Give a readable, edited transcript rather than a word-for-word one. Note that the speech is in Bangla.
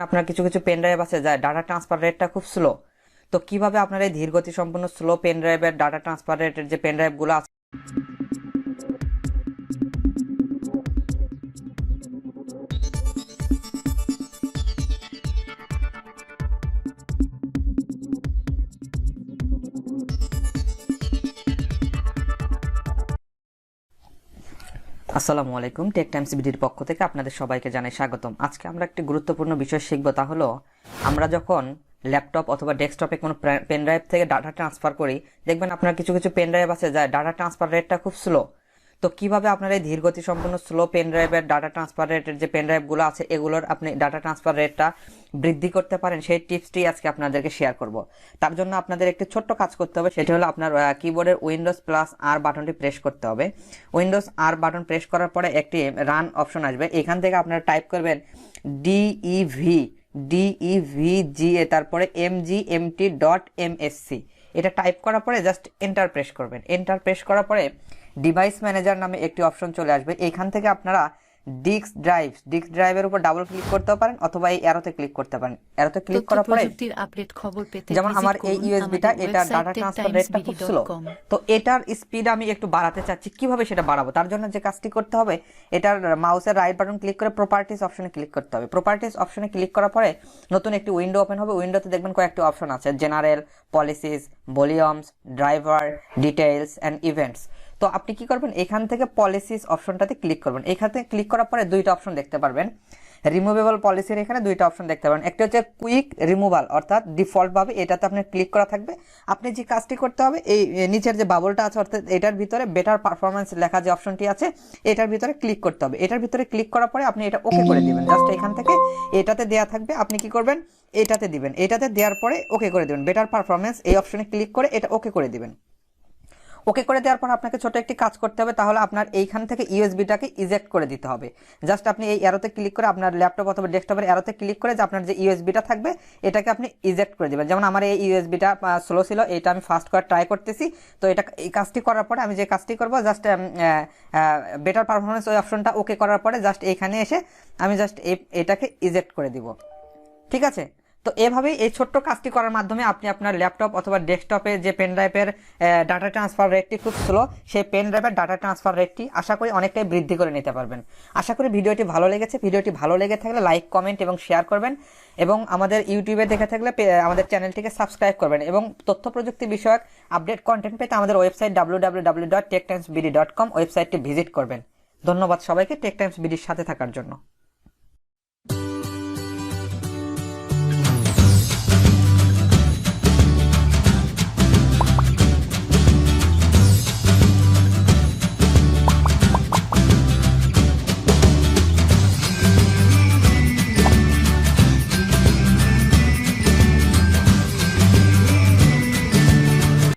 আপনার কিছু কিছু পেন ড্রাইভ আছে যা ডাটা ট্রান্সফার রেটটা খুব স্লো। তো কিভাবে আপনার এই ধীর গতি সম্পন্ন স্লো পেন ড্রাইভের ডাটা ট্রান্সফার রেটের যে পেন ড্রাইভগুলো আছে আসসালামু আলাইকুম, টেক টাইমস বিডির পক্ষ থেকে আপনাদের সবাইকে জানাই স্বাগতম। আজকে আমরা একটি গুরুত্বপূর্ণ বিষয় শিখব, তা হলো আমরা যখন ল্যাপটপ অথবা ডেস্কটপে কোনো পেন ড্রাইভ থেকে ডাটা ট্রান্সফার করি, দেখবেন আপনার কিছু কিছু পেন ড্রাইভ আছে যা ডাটা ট্রান্সফার রেটটা খুব স্লো। তো কিভাবে আপনার এই ধীর গতি সম্পন্ন স্লো পেন ড্রাইভের ডাটা ট্রান্সফার রেটের যে পেন ড্রাইভগুলো আছে এগুলোর আপনি ডাটা ট্রান্সফার রেটটা বৃদ্ধি করতে পারেন, সেই টিপসটি আজকে আপনাদেরকে শেয়ার করব। তার জন্য আপনাদের একটি ছোট্ট কাজ করতে হবে, সেটি হলো আপনার কিবোর্ডের উইন্ডোজ প্লাস আর বাটনটি প্রেস করতে হবে। উইন্ডোজ আর বাটন প্রেস করার পরে একটি রান অপশন আসবে, এখান থেকে আপনারা টাইপ করবেন DEVGA তারপরে MGMT.MSC। এটা টাইপ করার পরে জাস্ট এন্টার প্রেস করবেন। এন্টার প্রেস করার পরে ডিভাইস ম্যানেজার নামে একটি অপশন চলে আসবে, এখান থেকে আপনারা ডিস্ক ড্রাইভের উপর ডাবল ক্লিক করতে পারেন অথবা এই অ্যারোতে ক্লিক করতে পারেন। অ্যারোতে ক্লিক করার পরে আপডেট খবর পেতে যেমন আমার এই ইউএসবিটা, এটা ডাটা ট্রান্সফার রেটটা খুব স্লো। তো এটার স্পিড আমি একটু বাড়াতে চাচ্ছি, কিভাবে সেটা বাড়াবো? তার জন্য যে কাজটি করতে হবে, এটার মাউসের রাইট বাটন ক্লিক করে প্রপার্টিজ অপশনে ক্লিক করতে হবে। প্রপার্টিজ অপশনে ক্লিক করার পরে নতুন একটি উইন্ডো ওপেন হবে। উইন্ডোতে দেখবেন কয়েকটি অপশন আছে, general, policies, volumes, driver, details and events. তো আপনি কি করবেন, এখান থেকে পলিসিস অপশনটাতে ক্লিক করবেন। এখান থেকে ক্লিক করার পরে দুইটা অপশন দেখতে পারবেন, রিমুভেবল পলিসির এখানে দুইটা অপশন দেখতে পাবেন। একটা হচ্ছে কুইক রিমুভাল, অর্থাৎ ডিফল্ট ভাবে এটাতে আপনি ক্লিক করা থাকবে। আপনি যে কাজটি করতে হবে, এই নিচের যে বাবলটা আছে অর্থাৎ এটার ভিতরে বেটার পারফরমেন্স লেখা যে অপশনটি আছে এটার ভিতরে ক্লিক করতে হবে। এটার ভিতরে ক্লিক করার পরে আপনি এটা ওকে করে দিবেন। জাস্ট এখান থেকে এটাতে দেয়া থাকবে, আপনি কি করবেন, এটাতে দিবেন। এটাতে দেওয়ার পরে ওকে করে দিবেন। বেটার পারফরমেন্স এই অপশনে ক্লিক করে এটা ওকে করে দিবেন। ওকে করে দেওয়ার পর আপনাকে ছোট একটি কাজ করতে হবে, তাহলে আপনার এইখান থেকে ইউএসবিটাকে ইজেক্ট করে দিতে হবে। জাস্ট আপনি এই অ্যারোতে ক্লিক করে, আপনার ল্যাপটপ অথবা ডেস্কটপের অ্যারোতে ক্লিক করে যে আপনার যে ইউএসবিটা থাকবে এটাকে আপনি ইজেক্ট করে দিবেন। যেমন আমার এই ইউএসবিটা স্লো ছিল, এটা আমি ফাস্ট করে ট্রাই করতেছি। তো এটা এই কাজটি করার পরে আমি যে কাজটি করব, জাস্ট বেটার পারফরমেন্স ওই অপশনটা ওকে করার পরে জাস্ট এখানে এসে আমি জাস্ট এটাকে ইজেক্ট করে দিব। ঠিক আছে? তো এভাবেই এই ছোট্ট কাজটি করার মাধ্যমে আপনি আপনার ল্যাপটপ অথবা ডেস্কটপে যে পেন ড্রাইভের ডাটা ট্রান্সফার রেটটি খুব স্লো, সেই পেন ড্রাইভের ডাটা ট্রান্সফার রেটটি আশা করি অনেকটাই বৃদ্ধি করে নিতে পারবেন। আশা করি ভিডিওটি ভালো লেগেছে। ভিডিওটি ভালো লেগে থাকলে লাইক, কমেন্ট এবং শেয়ার করবেন, এবং আমাদের ইউটিউবে দেখে থাকলে আমাদের চ্যানেলটিকে সাবস্ক্রাইব করবেন, এবং তথ্য প্রযুক্তি বিষয়ক আপডেট কন্টেন্ট পেতে আমাদের ওয়েবসাইট www.techtimesbd.com ওয়েবসাইটটি ভিজিট করবেন। ধন্যবাদ সবাইকে টেক টাইমস বিডির সাথে থাকার জন্য।